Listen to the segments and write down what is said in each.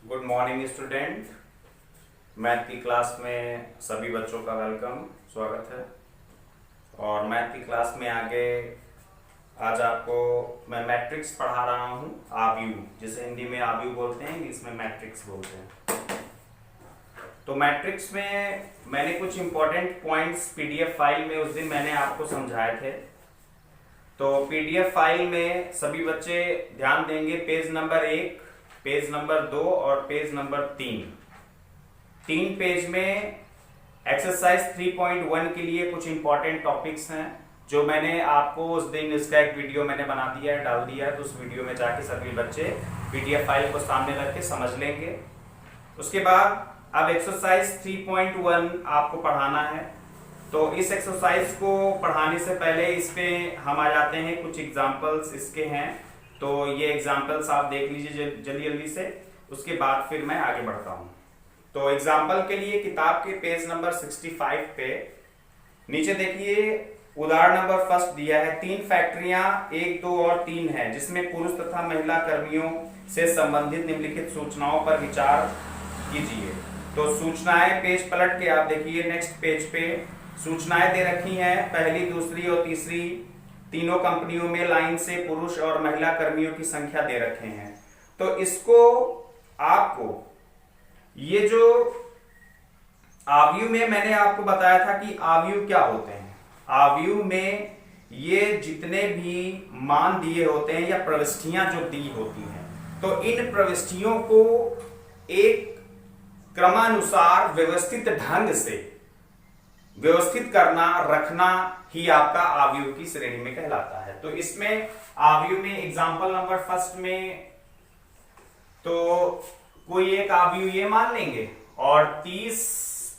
Good morning student. Math की class में सभी बच्चों का वेलकम, स्वागत है। और मैथ की क्लास में आगे आज आपको मैं मैट्रिक्स पढ़ा रहा हूँ, आव्यूह, जिसे हिंदी में आव्यूह बोलते हैं, इंग्लिश में मैट्रिक्स बोलते हैं। तो मैट्रिक्स में मैंने कुछ इंपॉर्टेंट पॉइंट्स पीडीएफ फाइल में उस दिन मैंने आपको समझाए थे। तो पीडीएफ फाइल में सभी बच्चे ध्यान देंगे, पेज नंबर 1, पेज नंबर 2 और पेज नंबर 3। 3 पेज में एक्सरसाइज 3.1 के लिए कुछ इंपॉर्टेंट टॉपिक्स हैं जो मैंने आपको उस दिन इसका एक वीडियो मैंने बना दिया है, डाल दिया है। तो उस वीडियो में जाके सभी बच्चे पीडीएफ फाइल को सामने रख के समझ लेंगे। उसके बाद अब एक्सरसाइज 3.1 आपको पढ़ाना है। तो इस एक्सरसाइज को पढ़ाने से पहले इस पे हम आ जाते हैं, कुछ एग्जांपल्स इसके हैं। तो ये एग्जांपल्स आप देख लीजिए जल्दी जल्दी से, उसके बाद फिर मैं आगे बढ़ता हूं। तो एग्जांपल के लिए किताब के पेज नंबर 65 पे नीचे देखिए, उदाहरण नंबर फर्स्ट दिया है। 3 फैक्ट्रियां 1, 2 और 3 है जिसमें पुरुष तथा महिला कर्मियों से संबंधित निम्नलिखित सूचनाओं पर विचार कीजिए। तो सूचनाएं पेज पलट के आप देखिए, नेक्स्ट पेज पे सूचनाएं दे रखी हैं, पहली, दूसरी और तीसरी तीनों कंपनियों में लाइन से पुरुष और महिला कर्मियों की संख्या दे रखे हैं। तो इसको आपको ये जो आव्यूह में मैंने आपको बताया था कि आव्यूह क्या होते हैं। आव्यूह में ये जितने भी मान दिए होते हैं या प्रविष्टियां जो दी होती हैं, तो इन प्रविष्टियों को एक क्रमानुसार व्यवस्थित ढंग से व्यवस्थित करना, रखना ही आपका आव्यूह की श्रेणी में कहलाता है। तो इसमें आव्यूह में एग्जांपल नंबर फर्स्ट में तो कोई एक आव्यूह ये मान लेंगे और 30,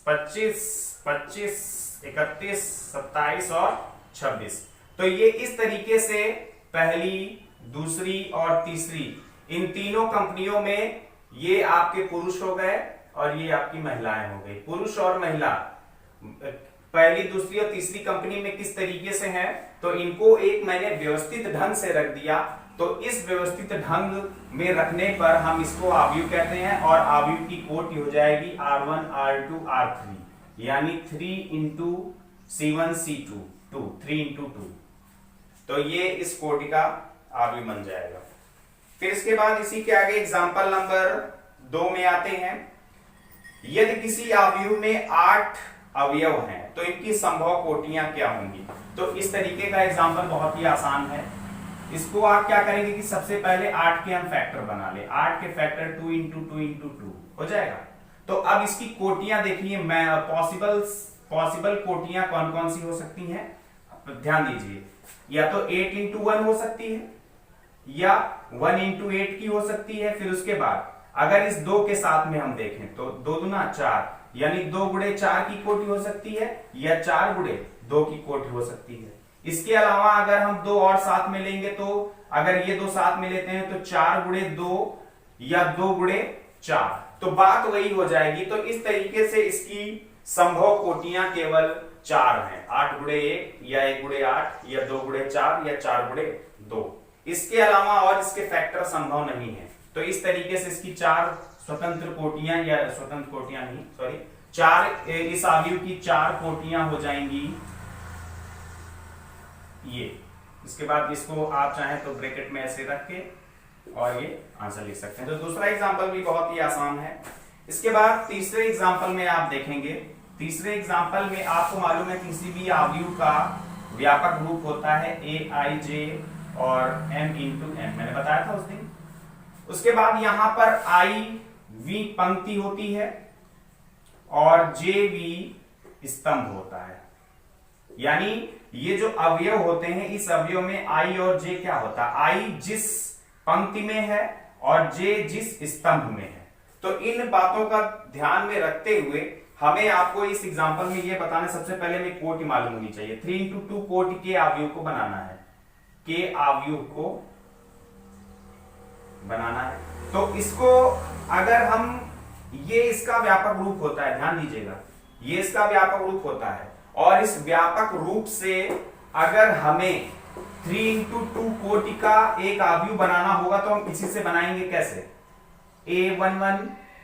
25, 25, 31, 27 और 26। तो ये इस तरीके से पहली, दूसरी और तीसरी इन तीनों कंपनियों में ये आपके पुरुष हो गए और ये आपकी महिलाएं हो गई। पुरुष और महिला पहली, दूसरी और तीसरी कंपनी में किस तरीके से हैं, तो इनको एक मैंने व्यवस्थित ढंग से रख दिया। तो इस व्यवस्थित ढंग में रखने पर हम इसको आव्यूह कहते हैं और आव्यूह की कोटि हो जाएगी R1, R2, R3, यानी 3 इंटू C1, C2, 2, 3 इंटू 2। तो ये इस कोटि का आव्यूह बन जाएगा। फिर इसके बाद इसी के आगे एग्जाम्पल नंबर 2 में आते हैं। यदि किसी आव्यूह में 8 अवयव हैं तो इनकी संभव कोटियां क्या होंगी। तो इस तरीके का एग्जांपल बहुत ही आसान है। इसको आप क्या करेंगे कि सबसे पहले 8 के हम फैक्टर बना ले। 8 के फैक्टर 2 इंटू 2 इंटू 2 हो जाएगा। तो अब इसकी कोटियां देखिए, मैं पॉसिबल कोटियां कौन कौन सी हो सकती हैं, ध्यान दीजिए। या तो 8 इंटू 1 हो सकती है, या 1 इंटू 8 की हो सकती है। फिर उसके बाद अगर इस 2 के साथ में हम देखें तो 2 दूना 4, यानी 2 गुणे 4 की कोटि हो सकती है, या 4 गुणे 2 की कोटि हो सकती है। इसके अलावा अगर हम 2 और साथ में लेंगे, तो अगर ये 2 साथ में लेते हैं तो 4 गुणे 2 या 2 गुणे 4, तो बात वही हो जाएगी। तो इस तरीके से इसकी संभव कोटियां केवल 4 हैं, 8 गुणे 1 या 1 गुणे 8 या 2 गुणे 4 या 4 गुणे 2। इसके अलावा और इसके फैक्टर संभव नहीं है। तो इस तरीके से इसकी 4 स्वतंत्र कोटियां, या स्वतंत्र कोटियां नहीं, सॉरी, 4 इस आव्यूह की 4 कोटियां हो जाएंगी ये। इसके बाद इसको आप चाहें तो ब्रैकेट में ऐसे रख के और ये आंसर लिख सकते हैं। तो दूसरा एग्जांपल भी बहुत ही आसान है। इसके बाद तीसरे एग्जांपल में आप देखेंगे, तीसरे एग्जांपल में आपको मालूम है किसी भी आव्यूह का व्यापक रूप होता है Aij और M इंटू M, मैंने बताया था उस दिन। उसके बाद यहां पर IV पंक्ति होती है और JV स्तंभ होता है। यानी ये जो अवयव होते हैं, इस अवयव में I और J क्या होता है, I जिस पंक्ति में है और J जिस स्तंभ में है। तो इन बातों का ध्यान में रखते हुए हमें आपको इस एग्जांपल में ये बताना, सबसे पहले में कोटि मालूम होनी चाहिए। 3 इंटू 2 कोटि के आव्यूह को बनाना है, के आव्यूह को बनाना है। तो इसको अगर हम, ये इसका व्यापक रूप होता है, ध्यान दीजिएगा, ये इसका व्यापक रूप होता है। और इस व्यापक रूप से अगर हमें 3 इंटू 2 कोटि का एक आव्यूह बनाना होगा तो हम इसी से बनाएंगे। कैसे, A11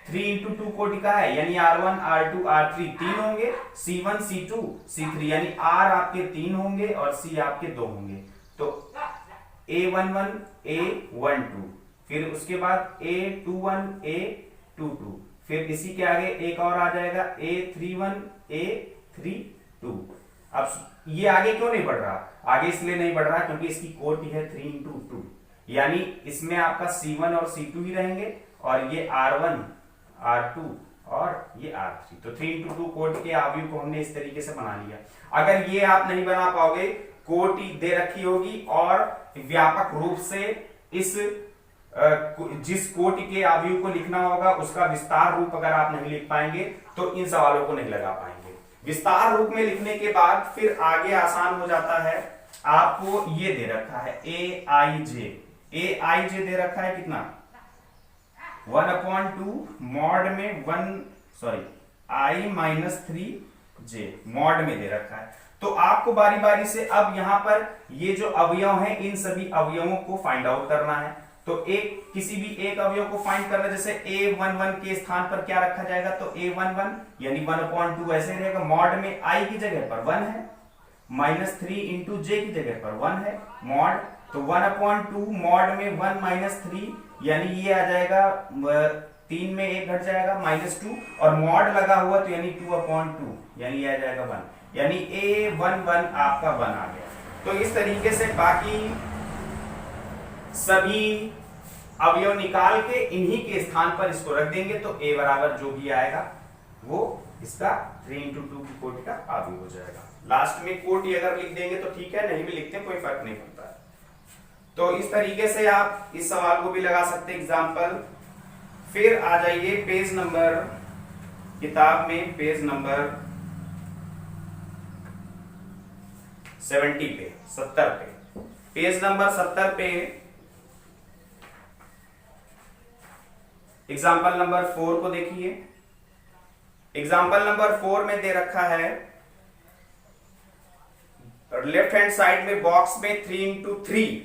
3 इंटू 2 कोटि का है, यानी R1 R2 R3 तीन होंगे, C1 C2 C3 यानी R आपके 3 होंगे और C आपके 2 होंगे। तो A11 A12, फिर उसके बाद A21 A22, फिर इसी के आगे एक और आ जाएगा A31 A32। अब ये आगे क्यों नहीं बढ़ रहा? आगे इसलिए नहीं बढ़ रहा क्योंकि इसकी कोटि है 3 इंटू 2, यानी इसमें आपका C1 और C2 ही रहेंगे और ये R1 R2 और ये R3। तो 3 इंटू 2 कोटि के अवयव को हमने इस तरीके से बना लिया। अगर ये आप नहीं बना पाओगे, कोटि दे रखी होगी और व्यापक रूप से इस जिस कोटि के अवयव को लिखना होगा उसका विस्तार रूप अगर आप नहीं लिख पाएंगे तो इन सवालों को नहीं लगा पाएंगे। विस्तार रूप में लिखने के बाद फिर आगे आसान हो जाता है। आपको ये दे रखा है AIJ दे रखा है कितना, 1/2 मॉड में 3J मॉड में दे रखा है। तो आपको बारी बारी से अब यहां पर ये जो अवयव हैं इन सभी अवयवों को फाइंड आउट करना है। तो किसी भी एक अवयव को फाइंड करना, जैसे A11 के स्थान पर क्या रखा जाएगा, तो A11 यानी 1/2 ऐसे रहेगा। मॉड में I की जगह पर 1 है, -3 इंटू J की जगह पर 1 है मॉड, तो 1/2 मॉड में 1 - 3 यानी ये आ जाएगा 3 में 1 घट जाएगा -2 और मॉड लगा हुआ तो यानी 2/2 यानी ये आ जाएगा 1, यानी A11 आपका 1 आ गया। तो इस तरीके से बाकी सभी अवयव निकाल के इन्हीं के स्थान पर इसको रख देंगे तो A बराबर जो भी आएगा वो इसका 3 इंटू 2 की कोटि का अवयव हो जाएगा। लास्ट में कोटि अगर लिख देंगे तो ठीक है, नहीं भी लिखते कोई फर्क नहीं पड़ता है। तो इस तरीके से आप इस सवाल को भी लगा सकते एग्जाम्पल। फिर आ जाइए पेज नंबर, किताब में पेज नंबर 70 पे, पेज नंबर 70 पे एग्जाम्पल नंबर 4 को देखिए। एग्जाम्पल नंबर 4 में दे रखा है लेफ्ट हैंड साइड में बॉक्स में 3 इंटू 3,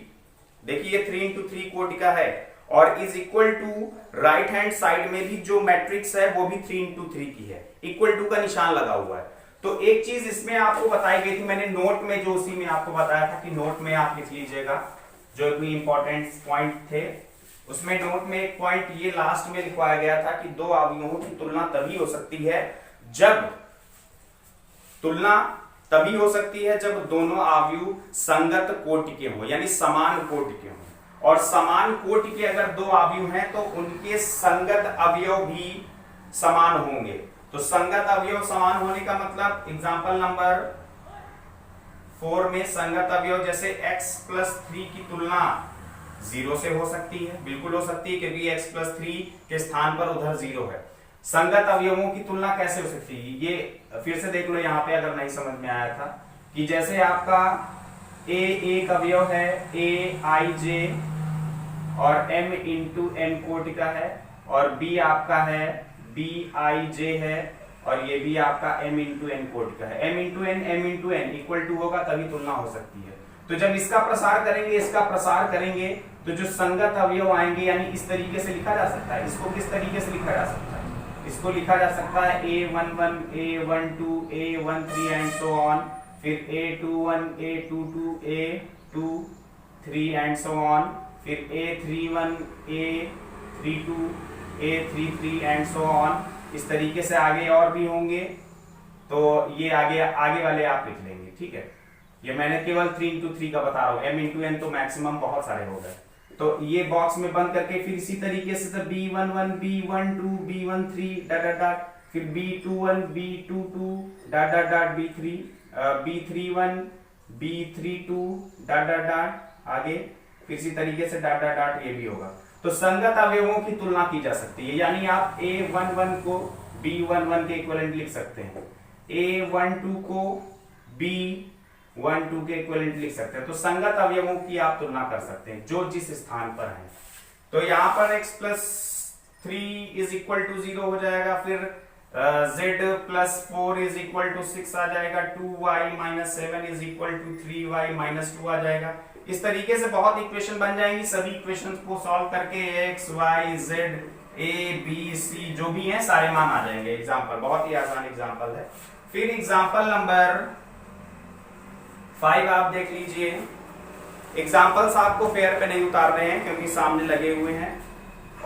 देखिए 3 इंटू 3 कोटि का है और is equal to right hand side में भी जो मैट्रिक्स है वो भी 3 इंटू 3 की है, इक्वल टू का निशान लगा हुआ है। तो एक चीज इसमें आपको बताई गई थी, मैंने नोट में जो उसी में आपको बताया था कि नोट में आप लिख लीजिएगा जो भी इंपॉर्टेंट पॉइंट थे। उसमें नोट में एक पॉइंट ये लास्ट में लिखवाया गया था कि दो अवयवों की तुलना तभी हो सकती है जब दोनों अवयव संगत कोटि के हो, यानी समान कोटि के हो। और समान कोटि के अगर दो अवयव हैं तो उनके संगत अवयव भी समान होंगे। तो संगत अवयव समान होने का मतलब एग्जांपल नंबर 4 में संगत अवयव जैसे x + 3 की तुलना 0 से हो सकती है, बिल्कुल हो सकती है क्योंकि x + 3 के स्थान पर उधर 0 है। संगत अवयवों की तुलना कैसे हो सकती है, ये फिर से देख लो यहाँ पे अगर नहीं समझ में आया था कि जैसे आपका A एक अवयव है AIJ और m इंटू n कोटि का है और B आपका है BIJ है और ये भी आपका m इंटू n कोटि का है। m into n equal to होगा तभी तुलना हो सकती है। तो जब इसका प्रसार करेंगे इसका प्रसार करेंगे तो जो संगत अवयव आएंगे, यानी इस तरीके से लिखा जा सकता है। इसको किस तरीके से लिखा जा सकता है, इसको लिखा जा सकता है A11 A12 A13 and so on, फिर A21 A22 A23 and so on, फिर A31 A32 A33 and so on. इस तरीके से आगे और भी होंगे तो ये आगे वाले आप लिख लेंगे, ठीक है। ये मैंने केवल 3 इंटू 3 का बता रहा हूँ, m इंटू n तो मैक्सिमम बहुत सारे हो गए। तो ये बॉक्स में बंद करके फिर इसी तरीके से B11 B12 B13 dot dot dot, फिर B21 B22 dot dot dot B3 B31 B32 dot dot dot आगे फिर इसी तरीके से डॉट डॉट डॉट ये भी होगा। तो संगत अवयवों की तुलना की जा सकती है, यानी आप A11 को B11 के इक्विवेलेंट लिख सकते हैं, A12 को B12 के इक्विवेलेंट लिख सकते हैं। तो संगत अवयवों की आप तुलना कर सकते हैं जो जिस स्थान पर है। तो यहाँ पर x + 3 इज इक्वल टू 0 हो जाएगा, फिर z + 4 इज इक्वल टू 6 आ जाएगा, 2y - 7 is equal to 3y - 2 आ जाएगा। इस तरीके से बहुत इक्वेशन बन जाएंगी। सभी इक्वेशंस को सॉल्व करके x y z A B C जो भी हैं सारे मान आ जाएंगे। एग्जाम्पल बहुत ही आसान एग्जाम्पल है। फिर एग्जाम्पल नंबर 5 आप देख लीजिए। एग्जाम्पल्स आपको फेयर पे नहीं उतार रहे हैं क्योंकि सामने लगे हुए हैं,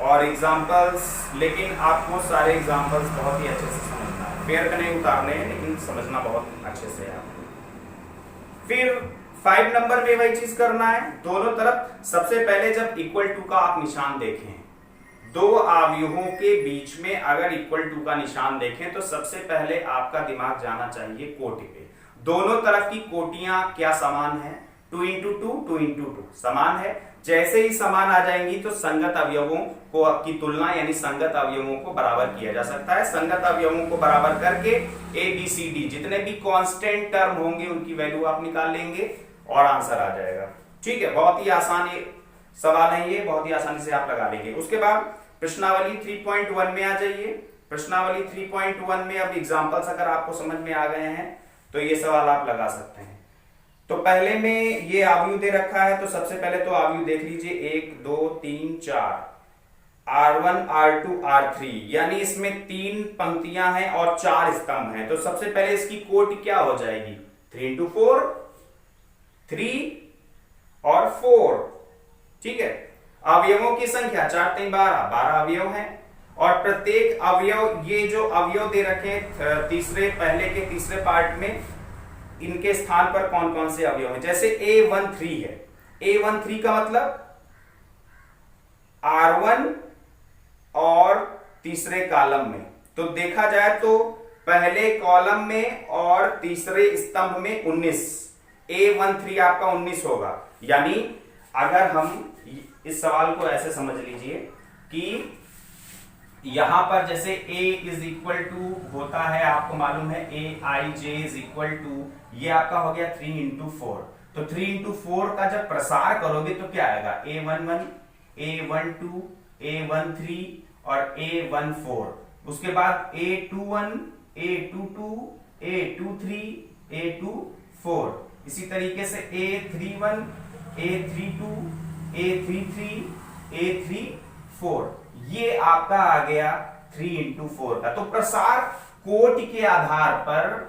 और एग्जाम्पल्स लेकिन आपको सारे एग्जाम्पल्स बहुत ही अच्छे से समझना है। फेयर पे नहीं उतारने हैं लेकिन समझना बहुत अच्छे से है आपको। फिर 5 नंबर में वही चीज करना है, दोनों तरफ सबसे पहले जब इक्वल टू का आप निशान देखें, दो अवयवों के बीच में अगर इक्वल टू का निशान देखें तो सबसे पहले आपका दिमाग जाना चाहिए कोटि पे। दोनों तरफ की कोटियां क्या समान है? 2 इंटू 2 समान है। जैसे ही समान आ जाएंगी तो संगत अवयवों को की तुलना यानी संगत अवयवों को बराबर किया जा सकता है। संगत अवयवों को बराबर करके ए बी सी डी जितने भी कांस्टेंट टर्म होंगे उनकी वैल्यू आप निकाल लेंगे और आंसर आ जाएगा। ठीक है, बहुत ही आसान सवाल है ये, बहुत ही आसानी से आप लगा लेंगे। उसके बाद प्रश्नावली 3.1 में आ जाइए। प्रश्नावली 3.1 में अब एग्जांपल्स अगर आपको समझ में आ गए हैं तो ये सवाल आप लगा सकते हैं। तो पहले में ये अवयव दे रखा है तो सबसे पहले तो अवयव देख लीजिए 1 2 3 4 R1 R2 R3 यानी इसमें 3 पंक्तियां हैं और 4 स्तंभ हैं। तो सबसे पहले इसकी कोटि क्या हो जाएगी? 3 इंटू 4 3 और 4। ठीक है, अवयवों की संख्या 4 3 12 अवयव हैं और प्रत्येक अवयव ये जो अवयव दे रखे हैं पहले के तीसरे पार्ट में इनके स्थान पर कौन कौन से अवयव हैं। जैसे A13 है, A13 का मतलब R1 और तीसरे कॉलम में। तो देखा जाए तो पहले कॉलम में और तीसरे स्तंभ में 19, A13 आपका 19 होगा। यानी अगर हम इस सवाल को ऐसे समझ लीजिए कि यहां पर जैसे a इज इक्वल टू होता है, आपको मालूम है aij इज इक्वल टू, ये आपका हो गया 3 इंटू 4। तो 3 इंटू 4 का जब प्रसार करोगे तो क्या आएगा? A11 A12 A13 और A14। उसके बाद A21 A22 A23 A24। इसी तरीके से A31 A32 A33 A34। ये आपका आ गया 3 इंटू 4 का। तो प्रसार कोटि के आधार पर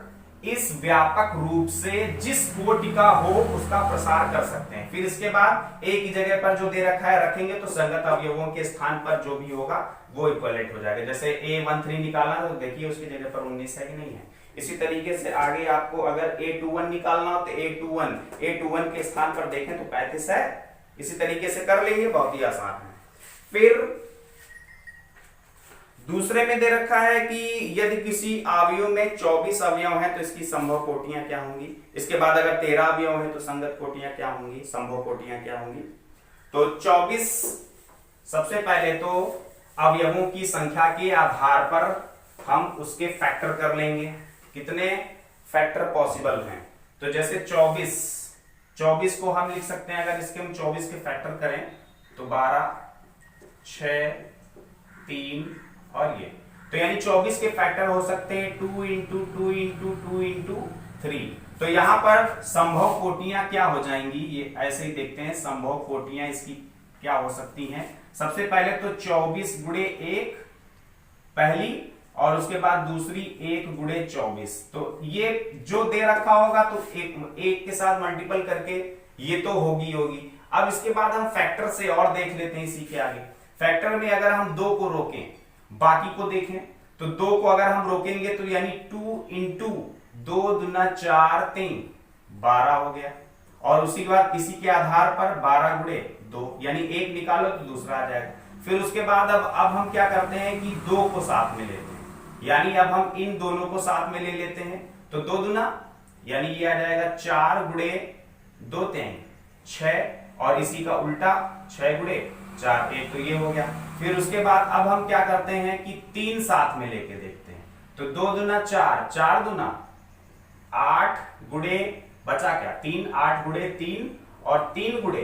इस व्यापक रूप से जिस कोटि का हो उसका प्रसार कर सकते हैं। फिर इसके बाद एक ही जगह पर जो दे रखा है रखेंगे तो संगत अवयवों के स्थान पर जो भी होगा वो इक्वलेंट हो जाएगा। जैसे A13 निकालना तो देखिए उसकी जगह पर 19 है कि नहीं है। इसी तरीके से आगे आपको अगर A21 निकालना हो तो A21 के स्थान पर देखें तो 35 है। इसी तरीके से कर लेंगे, बहुत ही आसान है। फिर दूसरे में दे रखा है कि यदि किसी अवयव में 24 अवयव हैं तो इसकी संभव कोटियां क्या होंगी। इसके बाद अगर 13 अवयव हैं तो संगत कोटियां क्या होंगी, संभव कोटियां क्या होंगी। तो 24 सबसे पहले तो अवयवों की संख्या के आधार पर हम उसके फैक्टर कर लेंगे, कितने फैक्टर पॉसिबल हैं। तो जैसे 24 को हम लिख सकते हैं, अगर इसके हम 24 के फैक्टर करें तो 12 6 3 और ये, तो यानी 24 के फैक्टर हो सकते हैं 2 इंटू 2 इंटू 2 इंटू 3। तो यहां पर संभव कोटियां क्या हो जाएंगी, ये ऐसे ही देखते हैं। संभव कोटियां इसकी क्या हो सकती हैं। सबसे पहले तो 24 गुणे 1 पहली और उसके बाद दूसरी 1 गुणे 24। तो ये जो दे रखा होगा तो एक के साथ मल्टीपल करके ये तो होगी। अब इसके बाद हम फैक्टर से और देख लेते हैं इसी के आगे। फैक्टर में अगर हम 2 को रोकें बाकी को देखें तो 2 को अगर हम रोकेंगे तो यानी 2 इंटू 2 दूना 4 3 12 हो गया। और उसी के बाद इसी के आधार पर 12 गुणे 2 यानी एक निकालो तो दूसरा आ जाएगा। फिर उसके बाद अब हम क्या करते हैं कि 2 को साथ में लेते हैं, यानी अब हम इन दोनों को साथ में ले लेते हैं। तो 2 दूना यानी ये आ जाएगा 4 गुणे 2 3 6 और इसी का उल्टा 6 गुणे 4 1, तो ये हो गया। फिर उसके बाद अब हम क्या करते हैं कि 3 साथ में लेके देखते हैं। तो 2 दूना 4 4 दूना 8 गुणे बचा क्या 3 8 गुणे 3 और 3 गुणे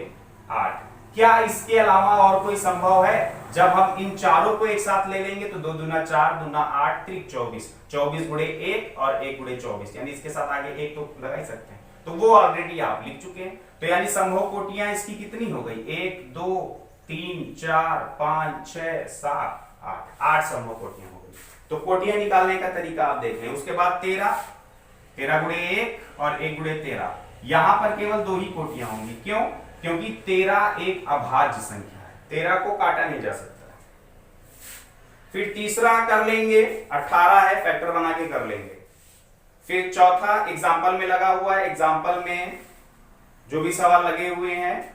8। क्या इसके अलावा और कोई संभव है? जब हम इन चारों को एक साथ ले लेंगे तो 2 दूना 4 दूना 8 3 24 गुणे 1 और 1 गुणे 24, यानी इसके साथ आगे 1 तो लगा ही सकते हैं। तो वो ऑलरेडी आप लिख चुके हैं। तो यानी संभव कोटियां इसकी कितनी हो गई 1 2 3 4 5 6 7 8, 8 संभव कोटियां हो गई। तो कोटियां निकालने का तरीका आप देख लें। उसके बाद 13, 13 गुणे 1 और 1 गुणे 13, यहां पर केवल 2 ही कोटियां होंगी। क्यों? क्योंकि 13 एक अभाज्य संख्या है, 13 को काटा नहीं जा सकता। फिर तीसरा कर लेंगे, 18 है, फैक्टर बना के कर लेंगे। फिर चौथा एग्जाम्पल में लगा हुआ है, एग्जाम्पल में जो भी सवाल लगे हुए हैं।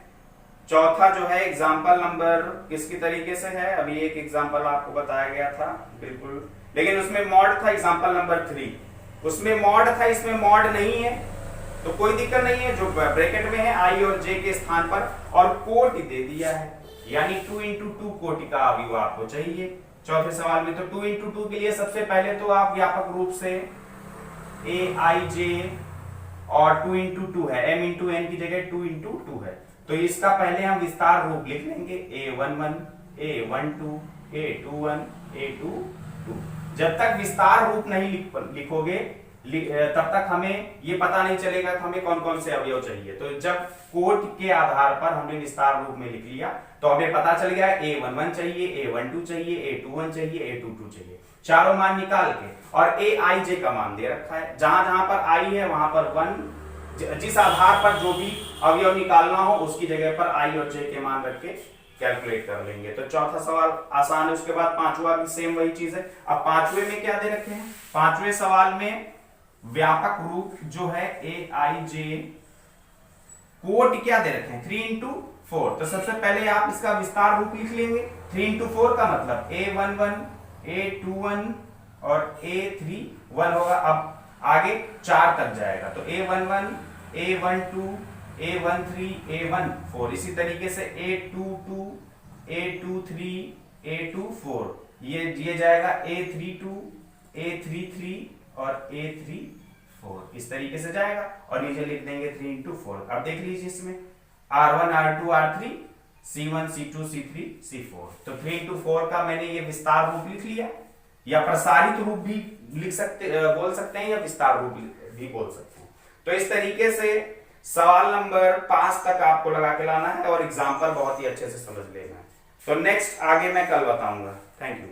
चौथा जो है एग्जाम्पल नंबर किसकी तरीके से है, अभी एक एग्जाम्पल आपको बताया गया था बिल्कुल, लेकिन उसमें मॉड था एग्जाम्पल नंबर 3, उसमें मॉड था, इसमें मॉड नहीं है तो कोई दिक्कत नहीं है। जो ब्रैकेट में है आई और जे के स्थान पर और कोटि दे दिया है, यानी 2 इंटू 2 कोटि का अवयव आपको चाहिए चौथे सवाल में। तो 2 इंटू 2 के लिए सबसे पहले तो आप व्यापक रूप से ए आई जे और 2 इंटू 2 है, m इंटू एन की जगह 2 इंटू 2 है, तो इसका पहले हम विस्तार रूप लिख लेंगे a11 a12 a21 a22। जब तक विस्तार रूप नहीं लिखोगे तब तक हमें ये पता नहीं चलेगा कि हमें कौन कौन से अवयव चाहिए। तो जब कोट के आधार पर हमने विस्तार रूप में लिख लिया तो हमें पता चल गया a11 चाहिए, a12 चाहिए, a21 चाहिए, a22 चाहिए, चारों मान निकाल के, और aij का मान दे रखा है। जहां जहां पर i है वहां पर 1, जिस आधार पर जो भी अवयव निकालना हो उसकी जगह पर i और j के मान रख के कैलकुलेट कर लेंगे। तो चौथा सवाल आसान है। उसके बाद पांचवा भी सेम वही चीज है। अब पांचवे में क्या दे रखे हैं, पांचवे सवाल में व्यापक रूप जो है ए आई जे, कोट क्या दे रखे हैं 3 इंटू 4। तो सबसे पहले आप इसका विस्तार रूप लिख लेंगे। 3 इंटू 4 का मतलब a11 a21 और a31 होगा। अब आगे 4 तक जाएगा तो a11 a12 a13 a14, इसी तरीके से a22 a23 a24, ये जाएगा a32 a33 और a34, इस तरीके से जाएगा और नीचे लिख देंगे 3 इंटू 4। अब देख लीजिए इसमें r1 r2 r3 c1 c2 c3 c4। तो 3 इंटू 4 का मैंने ये विस्तार रूप लिख लिया, या प्रसारित रूप भी बोल सकते हैं, या विस्तार रूप भी बोल सकते हैं। तो इस तरीके से सवाल नंबर 5 तक आपको लगा के लाना है और एग्जाम्पल बहुत ही अच्छे से समझ लेना है। तो नेक्स्ट आगे मैं कल बताऊंगा। Thank you.